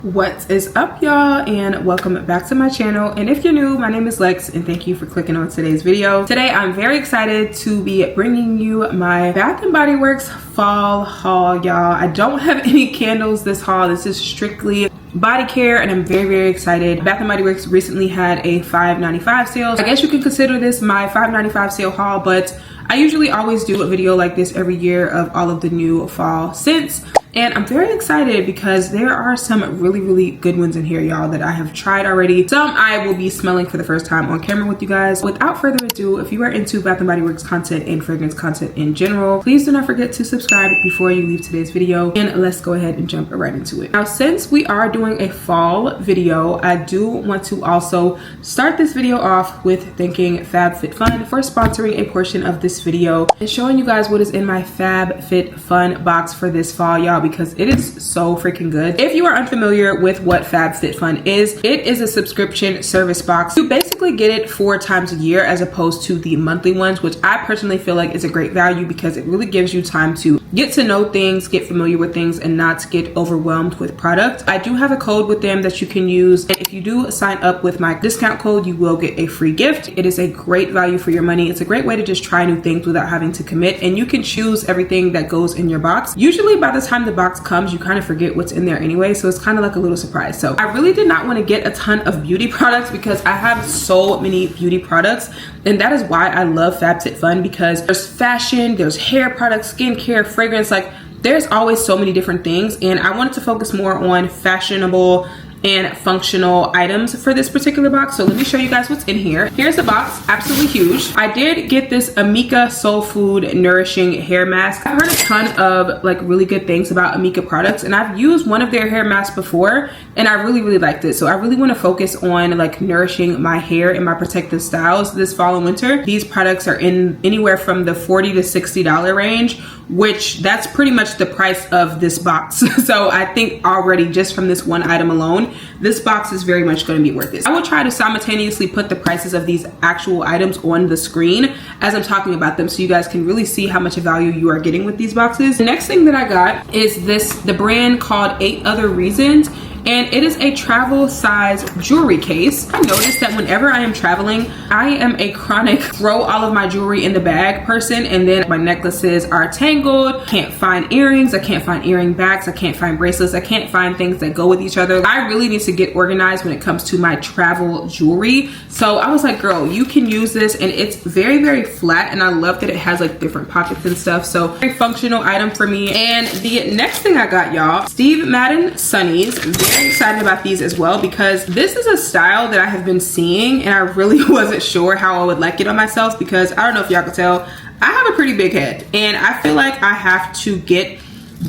What is up, y'all, and welcome back to my channel. And if you're new, my name is Lex and thank you for clicking on today's video. Today I'm very excited to be bringing you my Bath & Body Works fall haul, y'all. I don't have any candles this haul. This is strictly body care and I'm very excited. Bath & Body Works recently had a $5.95 sale. I guess you could consider this my $5.95 sale haul, but I usually always do a video like this every year of all of the new fall scents. And I'm very excited because there are some really good ones in here, y'all, that I have tried already. Some I will be smelling for the first time on camera with you guys. Without further ado, if you are into Bath & Body Works content and fragrance content in general, please do not forget to subscribe before you leave today's video. And let's go ahead and jump right into it. Now, since we are doing a fall video, I do want to also start this video off with thanking FabFitFun for sponsoring a portion of this video and showing you guys what is in my FabFitFun box for this fall, y'all, because it is so freaking good. If you are unfamiliar with what FabFitFun is, it is a subscription service box. You basically get it 4 times a year as opposed to the monthly ones, which I personally feel like is a great value because it really gives you time to get to know things, get familiar with things, and not get overwhelmed with product. I do have a code with them that you can use, and if you do sign up with my discount code, you will get a free gift. It is a great value for your money. It's a great way to just try new things without having to commit, and you can choose everything that goes in your box. Usually by the time the box comes, you kind of forget what's in there anyway, so it's kind of like a little surprise. So I really did not want to get a ton of beauty products because I have so many beauty products, and that is why I love FabFitFun, because there's fashion, there's hair products, skincare, fragrance, like there's always so many different things, and I wanted to focus more on fashionable and functional items for this particular box. So let me show you guys what's in here. Here's the box, absolutely huge. I did get this Amika Soul Food Nourishing Hair Mask. I've heard a ton of like really good things about Amika products, and I've used one of their hair masks before and I really liked it. So I really want to focus on like nourishing my hair and my protective styles this fall and winter. These products are in anywhere from the $40 to $60 range, which that's pretty much the price of this box. So I think already just from this one item alone, this box is very much going to be worth it. I will try to simultaneously put the prices of these actual items on the screen as I'm talking about them so you guys can really see how much value you are getting with these boxes. The next thing that I got is the brand called 8 Other Reasons, and it is a travel size jewelry case. I noticed that whenever I am traveling, I am a chronic throw all of my jewelry in the bag person, and then my necklaces are tangled, can't find earrings, I can't find earring backs, I can't find bracelets, I can't find things that go with each other. I really need to get organized when it comes to my travel jewelry. So I was like, girl, you can use this, and it's very flat, and I love that it has like different pockets and stuff. So very functional item for me. And the next thing I got, y'all, Steve Madden Sunnies. Very excited about these as well because this is a style that I have been seeing, and I really wasn't sure how I would like it on myself because I don't know if y'all can tell, I have a pretty big head, and I feel like I have to get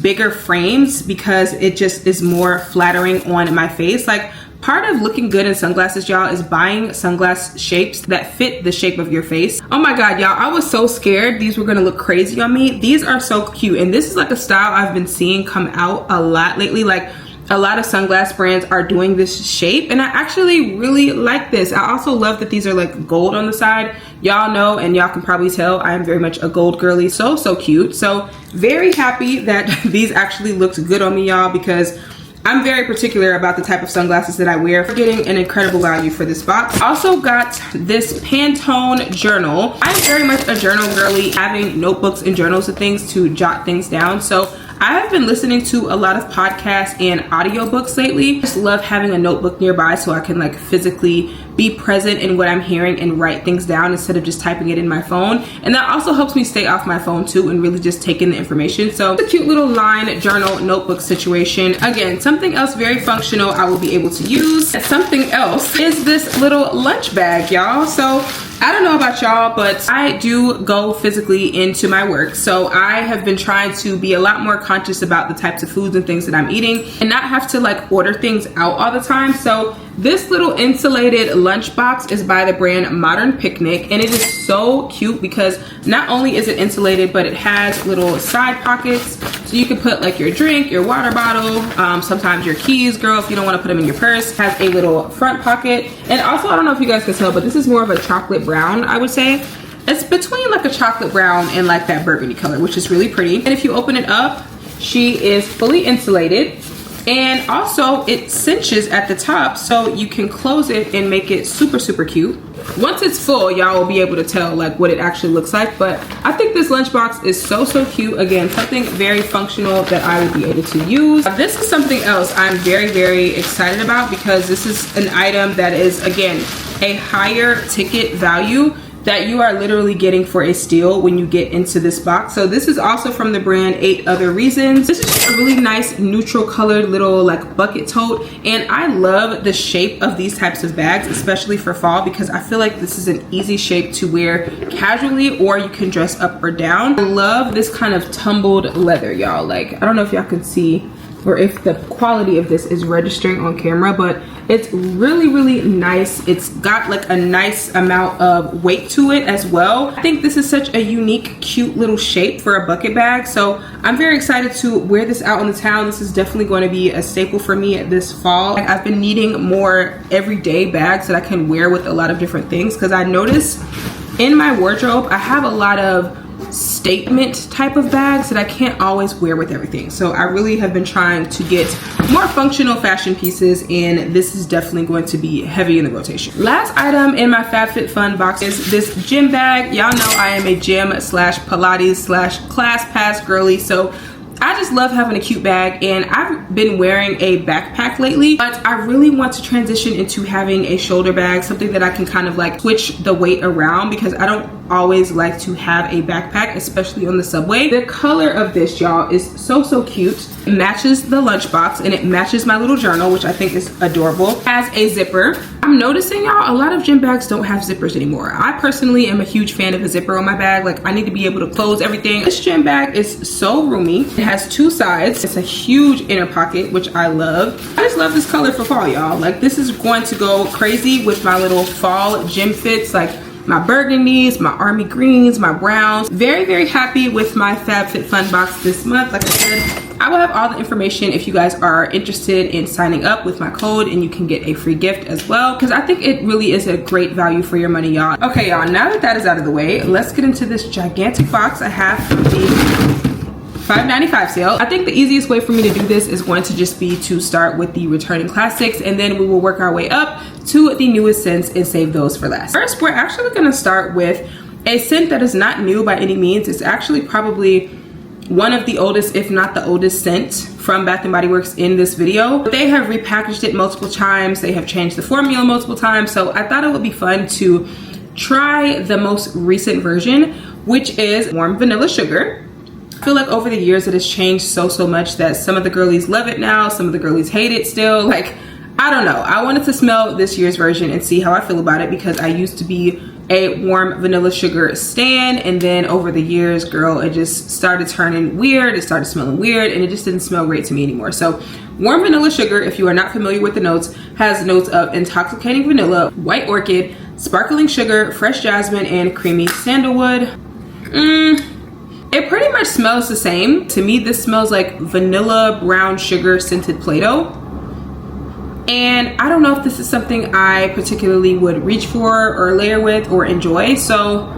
bigger frames because it just is more flattering on my face. Like, part of looking good in sunglasses, y'all, is buying sunglass shapes that fit the shape of your face. Oh my god, y'all, I was so scared these were gonna look crazy on me. These are so cute, and this is like a style I've been seeing come out a lot lately. Like, a lot of sunglass brands are doing this shape, and I actually really like this. I also love that these are like gold on the side. Y'all know, and y'all can probably tell, I am very much a gold girly. So cute. So very happy that these actually looked good on me, y'all, because I'm very particular about the type of sunglasses that I wear. For getting an incredible value for this box. Also got this Pantone journal. I'm very much a journal girly, having notebooks and journals and things to jot things down. So I have been listening to a lot of podcasts and audiobooks lately. I just love having a notebook nearby so I can like physically be present in what I'm hearing and write things down instead of just typing it in my phone. And that also helps me stay off my phone too and really just take in the information. So it's a cute little line journal notebook situation. Again, something else very functional I will be able to use. And something else is this little lunch bag, y'all. So I don't know about y'all, but I do go physically into my work. So I have been trying to be a lot more conscious about the types of foods and things that I'm eating and not have to like order things out all the time. So this little insulated lunchbox is by the brand Modern Picnic, and it is so cute because not only is it insulated, but it has little side pockets. So you can put like your drink, your water bottle, sometimes your keys, girl, if you don't want to put them in your purse. Has a little front pocket. And also, I don't know if you guys can tell, but this is more of a chocolate brown, I would say. It's between like a chocolate brown and like that burgundy color, which is really pretty. And if you open it up, she is fully insulated. And also it cinches at the top so you can close it and make it super, super cute. Once it's full, y'all will be able to tell like what it actually looks like. But I think this lunchbox is so, so cute. Again, something very functional that I would be able to use. This is something else I'm very, very excited about because this is an item that is, again, a higher ticket value that you are literally getting for a steal when you get into this box. So this is also from the brand 8 Other Reasons. This is just a really nice neutral colored little like bucket tote, and I love the shape of these types of bags, especially for fall, because I feel like this is an easy shape to wear casually, or you can dress up or down. I love this kind of tumbled leather, y'all. Like, I don't know if y'all can see or if the quality of this is registering on camera, but it's really, really nice. It's got like a nice amount of weight to it as well. I think this is such a unique, cute little shape for a bucket bag. So I'm very excited to wear this out on the town. This is definitely going to be a staple for me this fall. I've been needing more everyday bags that I can wear with a lot of different things, because I notice in my wardrobe, I have a lot of statement type of bags that I can't always wear with everything. So I really have been trying to get more functional fashion pieces, and this is definitely going to be heavy in the rotation. Last item in my FabFitFun box is this gym bag. Y'all know I am a gym slash Pilates slash class pass girly, so I just love having a cute bag, and I've been wearing a backpack lately, but I really want to transition into having a shoulder bag, something that I can kind of like switch the weight around, because I don't always like to have a backpack, especially on the subway. The color of this, y'all, is so, so cute. It matches the lunchbox and it matches my little journal, which I think is adorable. It has a zipper. I'm noticing, y'all, a lot of gym bags don't have zippers anymore. I personally am a huge fan of a zipper on my bag. Like, I need to be able to close everything. This gym bag is so roomy. It has 2 sides. It's a huge inner pocket, which I love. I just love this color for fall, y'all. Like, this is going to go crazy with my little fall gym fits, like my burgundies, my army greens, my browns. Very, very happy with my FabFitFun box this month. Like I said, I will have all the information if you guys are interested in signing up with my code, and you can get a free gift as well, because I think it really is a great value for your money, y'all. Okay, y'all, now that that is out of the way, let's get into this gigantic box I have from the $5.95 sale. I think the easiest way for me to do this is going to just be to start with the returning classics, and then we will work our way up to the newest scents and save those for last. First, we're actually going to start with a scent that is not new by any means. It's actually probably one of the oldest, if not the oldest scent from Bath & Body Works in this video. They have repackaged it multiple times. They have changed the formula multiple times. So I thought it would be fun to try the most recent version, which is Warm Vanilla Sugar. I feel like over the years it has changed so much that some of the girlies love it now, some of the girlies hate it still. Like, I don't know. I wanted to smell this year's version and see how I feel about it, because I used to be a Warm Vanilla Sugar stan, and then over the years, girl, it just started turning weird. It started smelling weird, and it just didn't smell great to me anymore. So Warm Vanilla Sugar, if you are not familiar with the notes, has notes of intoxicating vanilla, white orchid, sparkling sugar, fresh jasmine, and creamy sandalwood. It pretty much smells the same. To me, this smells like vanilla brown sugar scented Play-Doh. And I don't know if this is something I particularly would reach for or layer with or enjoy. So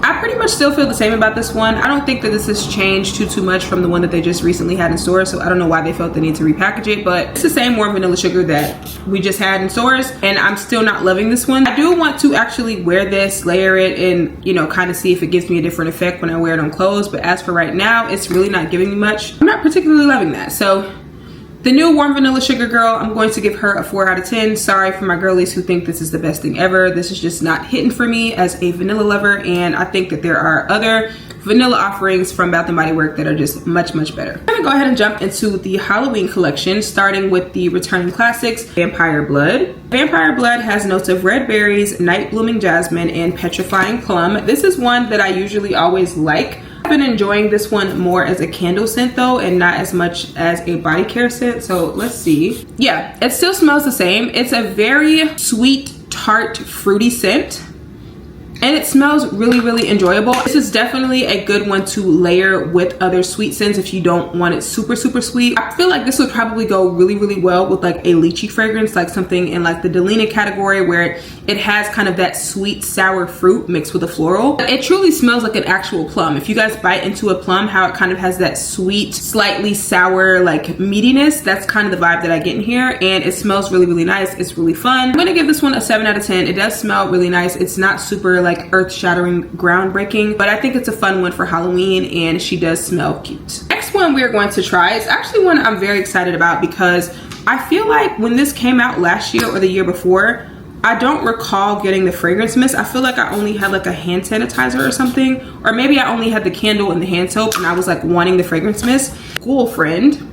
I pretty much still feel the same about this one. I don't think that this has changed too much from the one that they just recently had in stores. So I don't know why they felt the need to repackage it, but it's the same Warm Vanilla Sugar that we just had in stores, and I'm still not loving this one. I do want to actually wear this, layer it, and, you know, kind of see if it gives me a different effect when I wear it on clothes. But as for right now, it's really not giving me much. I'm not particularly loving that. So the new Warm Vanilla Sugar girl, I'm going to give her a 4 out of 10. Sorry for my girlies who think this is the best thing ever. This is just not hitting for me as a vanilla lover, and I think that there are other vanilla offerings from Bath & Body Works that are just much better. I'm gonna go ahead and jump into the Halloween collection, starting with the returning classics, Vampire Blood. Vampire Blood has notes of red berries, night blooming jasmine, and petrifying plum. This is one that I usually always like. I've been enjoying this one more as a candle scent though, and not as much as a body care scent. So let's see. Yeah, it still smells the same. It's a very sweet, tart, fruity scent. and it smells really, really enjoyable. This is definitely a good one to layer with other sweet scents if you don't want it super, super sweet. I feel like this would probably go really, really well with like a lychee fragrance, like something in like the Delina category where it has kind of that sweet sour fruit mixed with a floral. It truly smells like an actual plum. If you guys bite into a plum, how it kind of has that sweet, slightly sour like meatiness, that's kind of the vibe that I get in here, and it smells really, really nice. It's really fun. I'm gonna give this one a 7 out of 10. It does smell really nice. It's not super like earth-shattering, groundbreaking, but I think it's a fun one for Halloween, and she does smell cute. Next one we are going to try is actually one I'm very excited about because I feel like when this came out last year or the year before, I don't recall getting the fragrance mist. I feel like I only had like a hand sanitizer or something, or maybe I only had the candle and the hand soap and I was like wanting the fragrance mist. Ghoul Friend.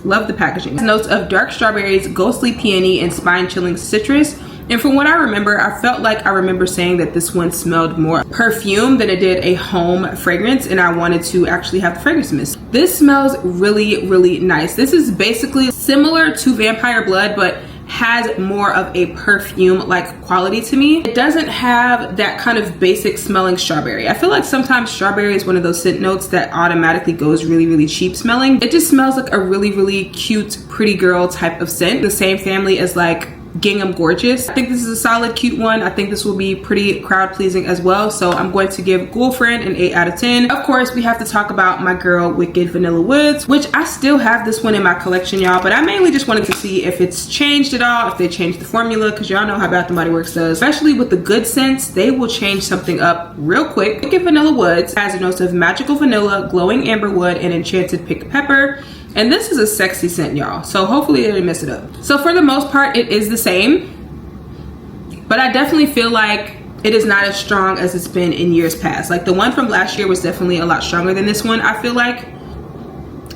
Love the packaging. Notes of dark strawberries, ghostly peony, and spine-chilling citrus. And from what I remember, I felt like I remember saying that this one smelled more perfume than it did a home fragrance, and I wanted to actually have the fragrance mist. This smells really, really nice. This is basically similar to Vampire Blood, but has more of a perfume like quality to me. It doesn't have that kind of basic smelling strawberry. I feel like sometimes strawberry is one of those scent notes that automatically goes really, really cheap smelling. It just smells like a really, really cute, pretty girl type of scent. The same family as like Gingham Gorgeous. I think this is a solid cute one. I think this will be pretty crowd pleasing as well, so I'm going to give Ghoul Friend an 8 out of 10. Of course, we have to talk about my girl Wicked Vanilla Woods, which I still have this one in my collection, y'all, but I mainly just wanted to see if it's changed at all, if they changed the formula, because y'all know how Bath & Body Works does. Especially with the good scents, they will change something up real quick. Wicked Vanilla Woods has a note of magical vanilla, glowing amber wood, and enchanted pink pepper. And this is a sexy scent, y'all, so hopefully they didn't mess it up. So for the most part, it is the same, but I definitely feel like it is not as strong as it's been in years past. Like the one from last year was definitely a lot stronger than this one, I feel like.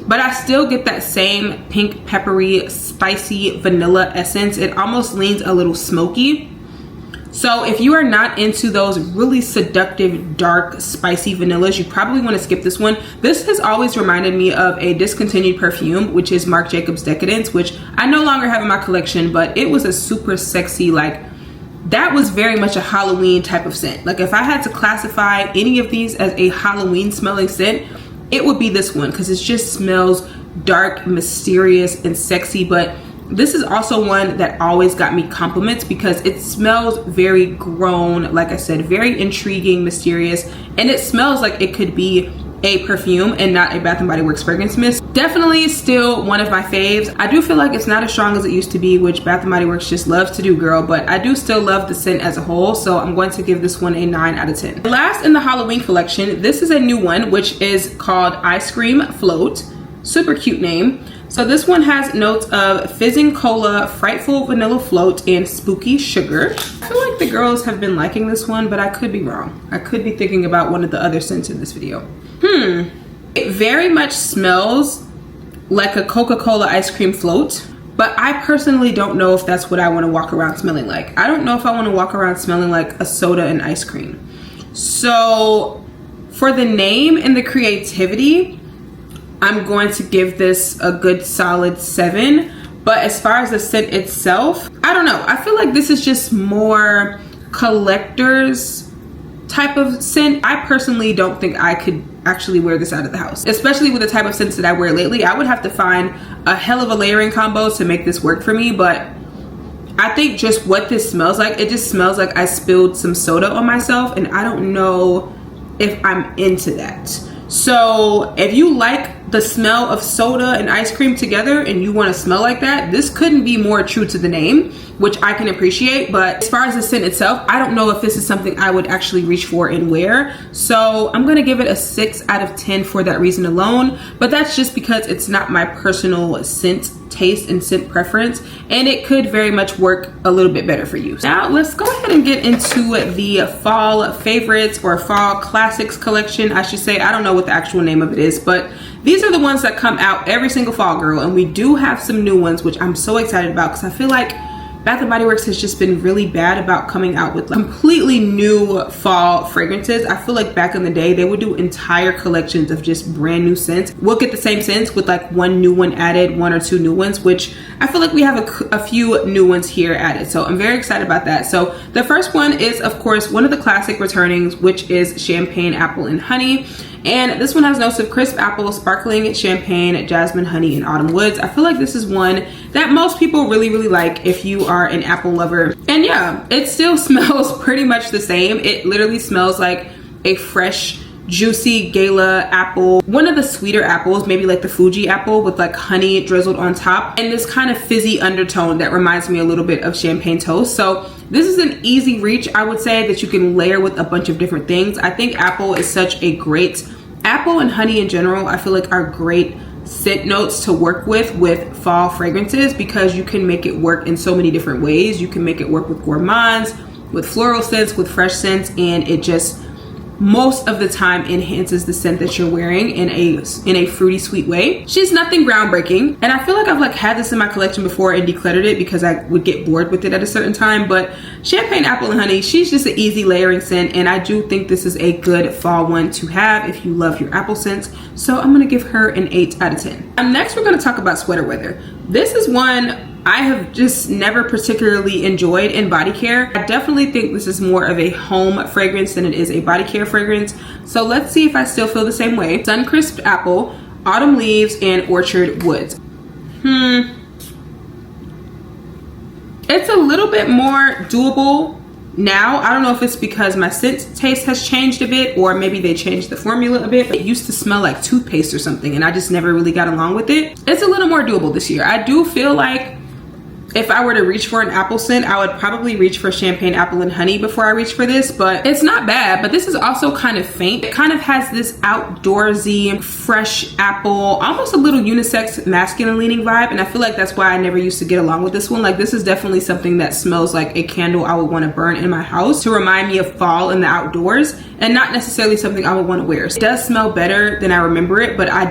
But I still get that same pink, peppery, spicy vanilla essence. It almost leans a little smoky. So if you are not into those really seductive, dark, spicy vanillas, you probably want to skip this one. This has always reminded me of a discontinued perfume, which is Marc Jacobs Decadence, which I no longer have in my collection, but it was a super sexy, like, that was very much a Halloween type of scent. Like if I had to classify any of these as a Halloween smelling scent, it would be this one, because it just smells dark, mysterious, and sexy. But this is also one that always got me compliments because it smells very grown, like I said, very intriguing, mysterious, and it smells like it could be a perfume and not a Bath & Body Works fragrance mist. Definitely still one of my faves. I do feel like it's not as strong as it used to be, which Bath & Body Works just loves to do, girl, but I do still love the scent as a whole, so I'm going to give this one a 9 out of 10. Last in the Halloween collection, this is a new one, which is called Ice Cream Float. Super cute name. So this one has notes of fizzing cola, frightful vanilla float, and spooky sugar. I feel like the girls have been liking this one, but I could be wrong. I could be thinking about one of the other scents in this video. It very much smells like a Coca-Cola ice cream float, but I personally don't know if that's what I want to walk around smelling like. I don't know if I want to walk around smelling like a soda and ice cream. So for the name and the creativity, I'm going to give this a good solid 7. But as far as the scent itself, I don't know. I feel like this is just more collector's type of scent. I personally don't think I could actually wear this out of the house, especially with the type of scents that I wear lately. I would have to find a hell of a layering combo to make this work for me. But I think just what this smells like, it just smells like I spilled some soda on myself, and I don't know if I'm into that. So if you like the smell of soda and ice cream together and you want to smell like that, this couldn't be more true to the name, which I can appreciate. But as far as the scent itself, I don't know if this is something I would actually reach for and wear. So I'm going to give it a 6 out of 10 for that reason alone. But that's just because it's not my personal scent taste and scent preference, and it could very much work a little bit better for you. Now let's go ahead and get into the fall favorites or fall classics collection, I should say. I don't know what the actual name of it is, but these are the ones that come out every single fall, girl, and we do have some new ones, which I'm so excited about because I feel like Bath & Body Works has just been really bad about coming out with completely new fall fragrances. I feel like back in the day, they would do entire collections of just brand new scents. We'll get the same scents with like one new one added, one or two new ones, which I feel like we have a few new ones here added. So I'm very excited about that. So the first one is, of course, one of the classic returnings, which is Champagne Apple and Honey. And this one has notes of crisp apple, sparkling champagne, jasmine, honey, and autumn woods. I feel like this is one that most people really like if you are an apple lover. And yeah, it still smells pretty much the same. It literally smells like a fresh, juicy gala apple, one of the sweeter apples, maybe like the Fuji apple with like honey drizzled on top, and this kind of fizzy undertone that reminds me a little bit of champagne toast. So this is an easy reach, I would say, that you can layer with a bunch of different things. I think apple is such a great, apple and honey in general, I feel like are great scent notes to work with fall fragrances, because you can make it work in so many different ways. You can make it work with gourmands, with floral scents, with fresh scents, and it just most of the time enhances the scent that you're wearing in a fruity sweet way. She's nothing groundbreaking, and I feel like I've like had this in my collection before and decluttered it because I would get bored with it at a certain time. But Champagne Apple and Honey, she's just an easy layering scent, and I do think this is a good fall one to have if you love your apple scents. So I'm gonna give her an 8 out of 10. Next we're gonna talk about Sweater Weather. This is one I have just never particularly enjoyed in body care. I definitely think this is more of a home fragrance than it is a body care fragrance. So let's see if I still feel the same way. Sun-crisped apple, autumn leaves, and orchard woods. It's a little bit more doable now. I don't know if it's because my scent taste has changed a bit, or maybe they changed the formula a bit. It used to smell like toothpaste or something, and I just never really got along with it. It's a little more doable this year. I do feel like if I were to reach for an apple scent, I would probably reach for Champagne Apple and Honey before I reach for this, but it's not bad. But this is also kind of faint. It kind of has this outdoorsy, fresh apple, almost a little unisex, masculine leaning vibe. And I feel like that's why I never used to get along with this one. Like, this is definitely something that smells like a candle I would want to burn in my house to remind me of fall in the outdoors, and not necessarily something I would want to wear. It does smell better than I remember it, but I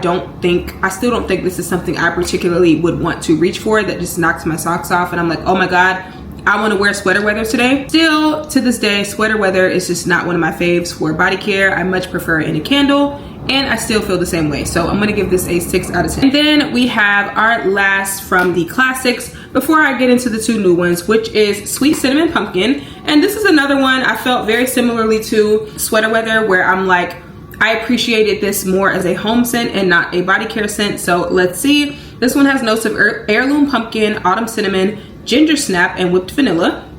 still don't think this is something I particularly would want to reach for. That just knocks my socks off and I'm like, oh my god, I want to wear Sweater Weather today. Still to this day, Sweater Weather is just not one of my faves for body care. I much prefer it in a candle, and I still feel the same way. So I'm gonna give this a 6 out of 10. And then we have our last from the classics before I get into the two new ones, which is Sweet Cinnamon Pumpkin. And this is another one I felt very similarly to Sweater Weather, where I'm like, I appreciated this more as a home scent and not a body care scent. So let's see. This one has notes of heirloom pumpkin, autumn cinnamon, ginger snap, and whipped vanilla.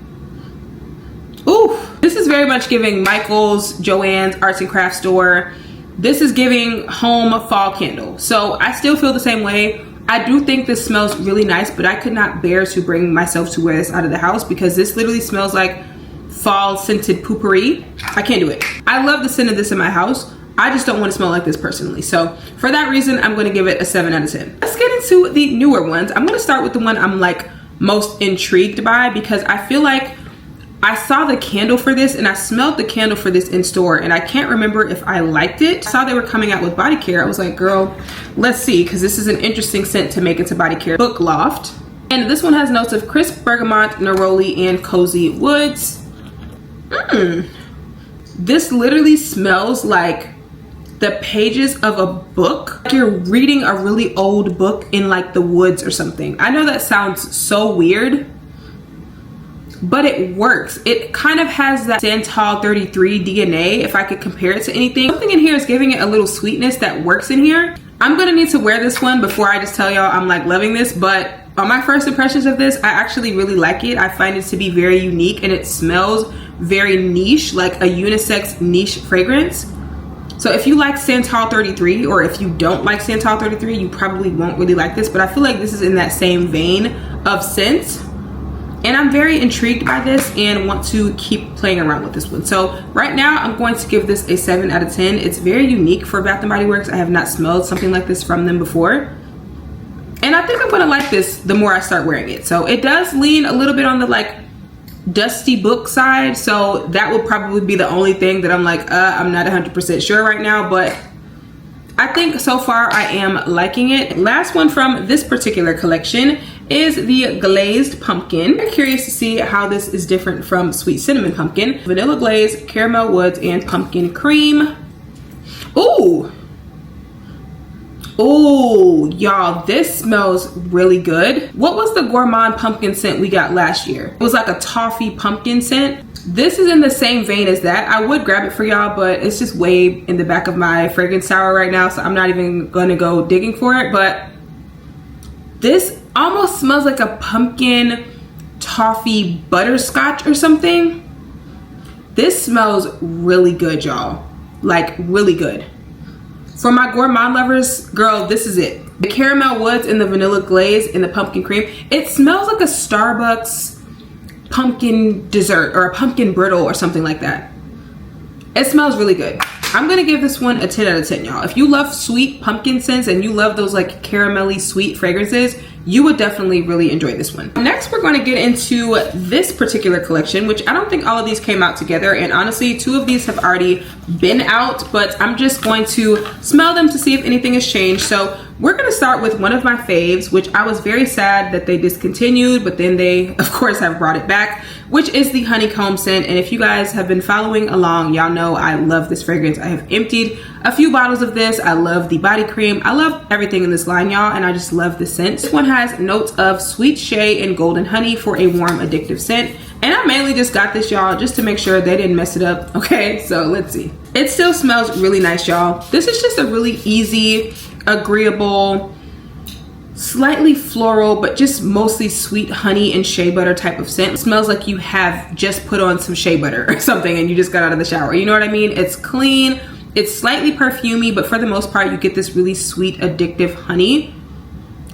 Ooh, this is very much giving Michael's, Joann's, Arts and Crafts Store. This is giving home fall candle. So I still feel the same way. I do think this smells really nice, but I could not bear to bring myself to wear this out of the house because this literally smells like fall scented poopery. I can't do it. I love the scent of this in my house. I just don't want to smell like this personally. So for that reason, I'm going to give it a 7 out of 10. Let's get into the newer ones. I'm going to start with the one I'm like most intrigued by, because I feel like I saw the candle for this and I smelled the candle for this in store, and I can't remember if I liked it. I saw they were coming out with body care. I was like, girl, let's see, because this is an interesting scent to make into body care. Book Loft. And this one has notes of crisp bergamot, neroli, and cozy woods. This literally smells like the pages of a book. Like you're reading a really old book in like the woods or something. I know that sounds so weird, but it works. It kind of has that Santal 33 DNA, if I could compare it to anything. Something in here is giving it a little sweetness that works in here. I'm gonna need to wear this one before I just tell y'all I'm like loving this, but on my first impressions of this, I actually really like it. I find it to be very unique, and it smells very niche, like a unisex niche fragrance. So if you like Santal 33, or if you don't like Santal 33, you probably won't really like this, but I feel like this is in that same vein of scent. And I'm very intrigued by this and want to keep playing around with this one. So right now I'm going to give this a 7 out of 10. It's very unique for Bath & Body Works. I have not smelled something like this from them before. And I think I'm gonna like this the more I start wearing it. So it does lean a little bit on the like dusty book side. So that will probably be the only thing that I'm like, I'm not 100% sure right now, but I think so far I am liking it. Last one from this particular collection is the Glazed Pumpkin. I'm curious to see how this is different from Sweet Cinnamon Pumpkin. Vanilla glaze, caramel woods, and pumpkin cream. Ooh. Ooh, y'all, this smells really good. What was the gourmand pumpkin scent we got last year? It was like a toffee pumpkin scent. This is in the same vein as that. I would grab it for y'all, but it's just way in the back of my fragrance tower right now, so I'm not even gonna go digging for it. But this almost smells like a pumpkin toffee butterscotch or something. This smells really good, y'all. Like, really good. For my gourmand lovers, girl, this is it. The caramel woods and the vanilla glaze and the pumpkin cream. It smells like a Starbucks pumpkin dessert or a pumpkin brittle or something like that. It smells really good. I'm gonna give this one a 10 out of 10, y'all. If you love sweet pumpkin scents and you love those like caramelly sweet fragrances, you would definitely really enjoy this one. Next, we're going to get into this particular collection, which I don't think all of these came out together. And honestly, 2 of these have already been out, but I'm just going to smell them to see if anything has changed. So we're going to start with one of my faves, which I was very sad that they discontinued, but then they, of course, have brought it back, which is the Honeycomb scent. And if you guys have been following along, y'all know I love this fragrance. I have emptied a few bottles of this. I love the body cream. I love everything in this line, y'all, and I just love the scent. This one has notes of sweet shea and golden honey for a warm, addictive scent. And I mainly just got this, y'all, just to make sure they didn't mess it up. Okay, so let's see. It still smells really nice, y'all. This is just a really easy, agreeable, slightly floral, but just mostly sweet honey and shea butter type of scent. It smells like you have just put on some shea butter or something and you just got out of the shower. You know what I mean? It's clean. It's slightly perfumey, but for the most part, you get this really sweet, addictive honey.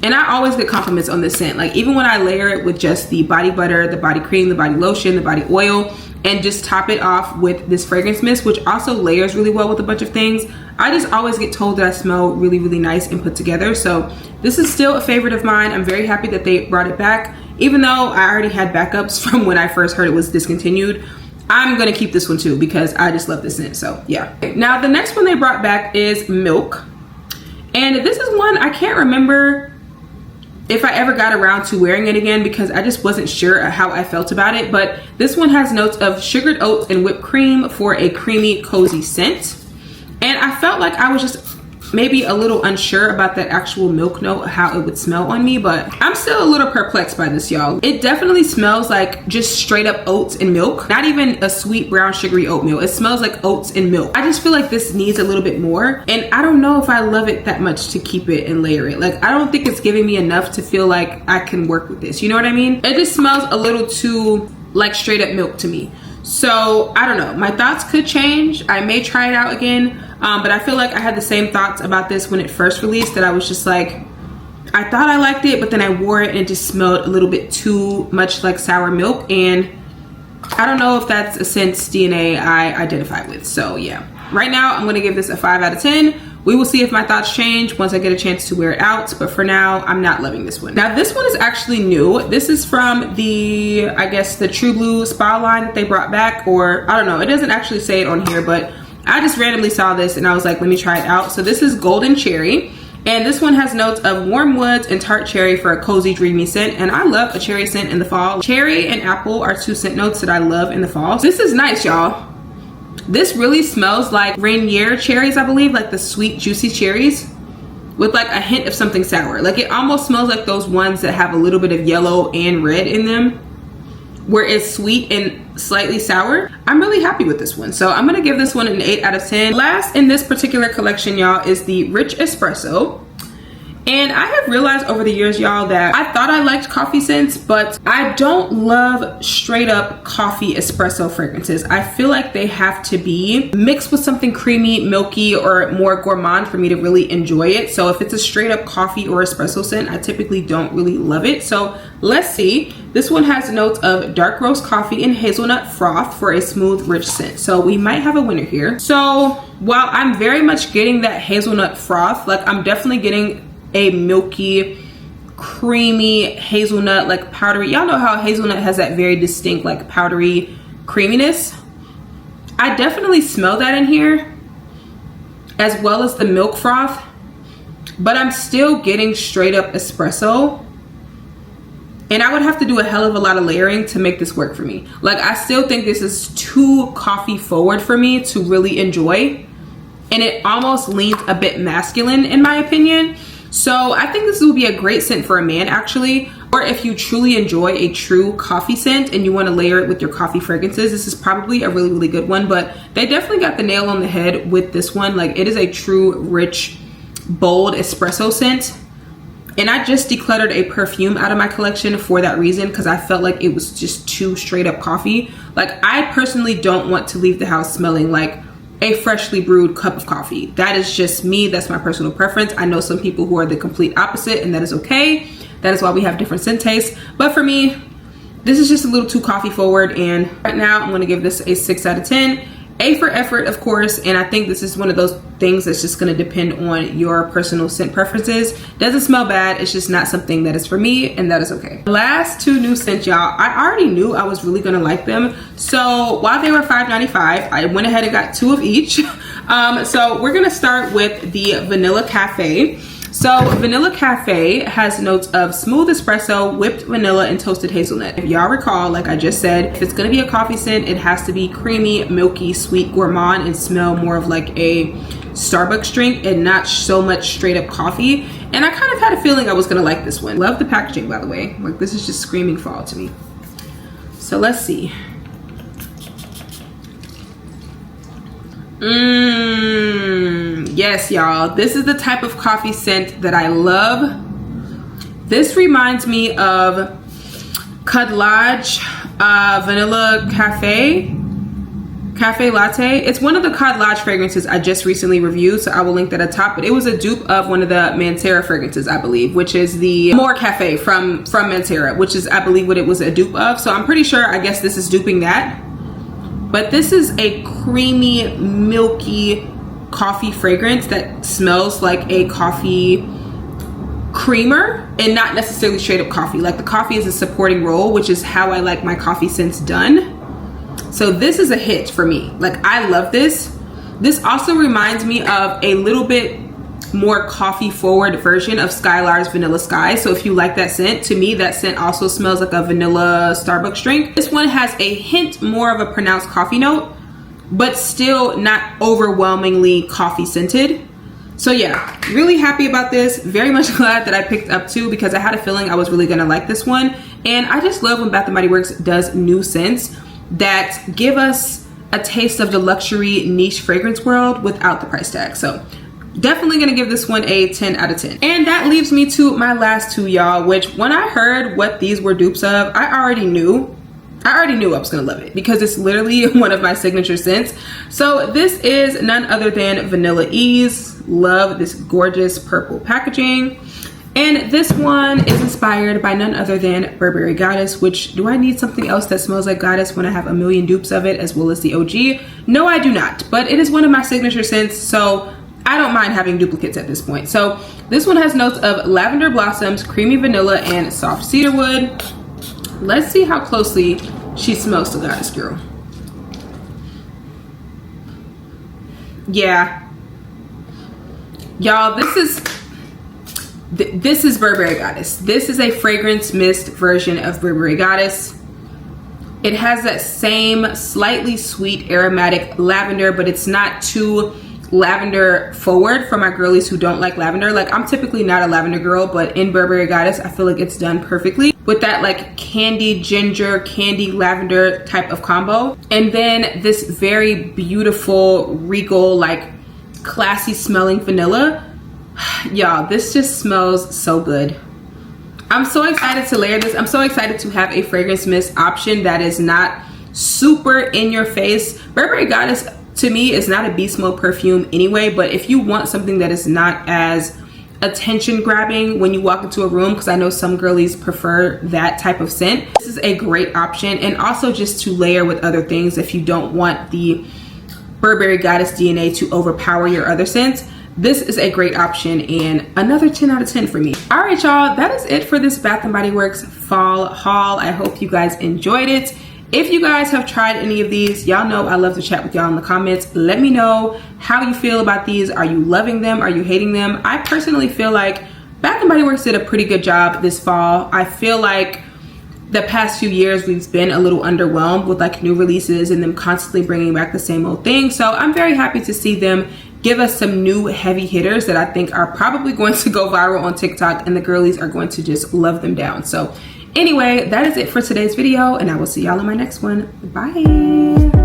And I always get compliments on this scent. Like, even when I layer it with just the body butter, the body cream, the body lotion, the body oil, and just top it off with this fragrance mist, which also layers really well with a bunch of things, I just always get told that I smell really, really nice and put together. So this is still a favorite of mine. I'm very happy that they brought it back. Even though I already had backups from when I first heard it was discontinued, I'm gonna keep this one too because I just love this scent. So yeah. Now the next one they brought back is Milk. And this is one I can't remember if I ever got around to wearing it again because I just wasn't sure how I felt about it. But this one has notes of sugared oats and whipped cream for a creamy, cozy scent. And I felt like I was just maybe a little unsure about that actual milk note, how it would smell on me, but I'm still a little perplexed by this, y'all. It definitely smells like just straight up oats and milk, not even a sweet brown sugary oatmeal. It smells like oats and milk. I just feel like this needs a little bit more, and I don't know if I love it that much to keep it and layer it. Like, I don't think it's giving me enough to feel like I can work with this. You know what I mean? It just smells a little too like straight up milk to me. So I don't know, my thoughts could change. I may try it out again, but I feel like I had the same thoughts about this when it first released, that I was just like, I thought I liked it, but then I wore it and it just smelled a little bit too much like sour milk, and I don't know if that's a scent's DNA I identify with. So yeah, right now I'm gonna give this a 5 out of 10. We will see if my thoughts change once I get a chance to wear it out, but for now, I'm not loving this one. Now, this one is actually new. This is from the, I guess, the True Blue spa line that they brought back, or I don't know. It doesn't actually say it on here, but I just randomly saw this and I was like, let me try it out. So this is Golden Cherry, and this one has notes of warm woods and tart cherry for a cozy, dreamy scent. And I love a cherry scent in the fall. Cherry and apple are 2 scent notes that I love in the fall. This is nice, y'all. This really smells like Rainier cherries, I believe, like the sweet, juicy cherries with like a hint of something sour. Like, it almost smells like those ones that have a little bit of yellow and red in them, where it's sweet and slightly sour. I'm really happy with this one. So I'm gonna give this one an 8 out of 10. Last in this particular collection, y'all, is the Rich Espresso. And I have realized over the years, y'all, that I thought I liked coffee scents, but I don't love straight up coffee espresso fragrances. I feel like they have to be mixed with something creamy, milky, or more gourmand for me to really enjoy it. So if it's a straight up coffee or espresso scent, I typically don't really love it. So let's see. This one has notes of dark roast coffee and hazelnut froth for a smooth, rich scent. So we might have a winner here. So while I'm very much getting that hazelnut froth, like, I'm definitely getting a milky, creamy hazelnut, like powdery. Y'all know how hazelnut has that very distinct like powdery creaminess. I definitely smell that in here, as well as the milk froth, but I'm still getting straight up espresso. and I would have to do a hell of a lot of layering to make this work for me. Like, I still think this is too coffee forward for me to really enjoy, and it almost leans a bit masculine in my opinion. So I think this would be a great scent for a man actually, or if you truly enjoy a true coffee scent and you want to layer it with your coffee fragrances, this is probably a really, really good one. But they definitely got the nail on the head with this one. Like, it is a true rich, bold espresso scent. And I just decluttered a perfume out of my collection for that reason, because I felt like it was just too straight up coffee. Like, I personally don't want to leave the house smelling like a freshly brewed cup of coffee. That is just me. That's my personal preference. I know some people who are the complete opposite, and that is okay. That is why we have different scent tastes. But for me, this is just a little too coffee forward, and right now I'm going to give this a 6 out of 10. A for effort, of course, and I think this is one of those things that's just going to depend on your personal scent preferences. Doesn't smell bad, it's just not something that is for me, and that is okay. Last two new scents, y'all. I already knew I was really going to like them, so while they were $5.95, I went ahead and got 2 of each. So we're going to start with the Vanilla Cafe. So Vanilla Cafe has notes of smooth espresso, whipped vanilla, and toasted hazelnut. If y'all recall, like I just said, if it's gonna be a coffee scent, it has to be creamy, milky, sweet, gourmand, and smell more of like a Starbucks drink and not so much straight up coffee. And I kind of had a feeling I was gonna like this one. Love the packaging, by the way. Like, this is just screaming fall to me. So let's see. Yes, y'all, this is the type of coffee scent that I love. This reminds me of Kadlaj Vanilla Cafe Latte. It's one of the Kadlaj fragrances I just recently reviewed, so I will link that at top. But it was a dupe of one of the Mantera fragrances, I believe, which is the More Cafe from Mantera, which is, I believe, what it was a dupe of. So I'm pretty sure, I guess this is duping that. But this is a creamy, milky coffee fragrance that smells like a coffee creamer and not necessarily straight up coffee. Like, the coffee is a supporting role, which is how I like my coffee scents done. So this is a hit for me. Like, I love this. This also reminds me of a little bit more coffee forward version of Skylar's Vanilla Sky. So if you like that scent, to me that scent also smells like a vanilla Starbucks drink. This one has a hint more of a pronounced coffee note, but still not overwhelmingly coffee scented. So yeah, really happy about this. Very much glad that I picked up 2, because I had a feeling I was really gonna like this one. And I just love when Bath & Body Works does new scents that give us a taste of the luxury niche fragrance world without the price tag. So definitely gonna give this one a 10 out of 10. And that leaves me to my last 2, y'all, which when I heard what these were dupes of, I already knew I was gonna love it, because it's literally one of my signature scents. So this is none other than Vanilla Ease. Love this gorgeous purple packaging. And this one is inspired by none other than Burberry Goddess, which, do I need something else that smells like Goddess when I have a million dupes of it, as well as the OG? No, I do not, but it is one of my signature scents, so I don't mind having duplicates at this point. So this one has notes of lavender blossoms, creamy vanilla, and soft cedarwood. Let's see how closely she smells to Goddess Girl. Yeah, y'all, this is Burberry Goddess. This is a fragrance mist version of Burberry Goddess. It has that same slightly sweet aromatic lavender, but it's not too lavender forward for my girlies who don't like lavender. Like, I'm typically not a lavender girl, but in Burberry Goddess, I feel like it's done perfectly with that like candy ginger, candy lavender type of combo. And then this very beautiful, regal, like classy smelling vanilla. Y'all, this just smells so good. I'm so excited to layer this. I'm so excited to have a fragrance mist option that is not super in your face. Burberry Goddess, to me, is not a beast mode perfume anyway, but if you want something that is not as attention grabbing when you walk into a room, because I know some girlies prefer that type of scent, this is a great option. And also just to layer with other things if you don't want the Burberry Goddess DNA to overpower your other scents. This is a great option, and another 10 out of 10 for me. All right, y'all, that is it for this Bath & Body Works fall haul. I hope you guys enjoyed it. If you guys have tried any of these, y'all know I love to chat with y'all in the comments. Let me know how you feel about these. Are you loving them? Are you hating them? I personally feel like Bath & Body Works did a pretty good job this fall. I feel like the past few years we've been a little underwhelmed with like new releases and them constantly bringing back the same old thing. So I'm very happy to see them give us some new heavy hitters that I think are probably going to go viral on TikTok, and the girlies are going to just love them down. So anyway, that is it for today's video, and I will see y'all in my next one. Bye.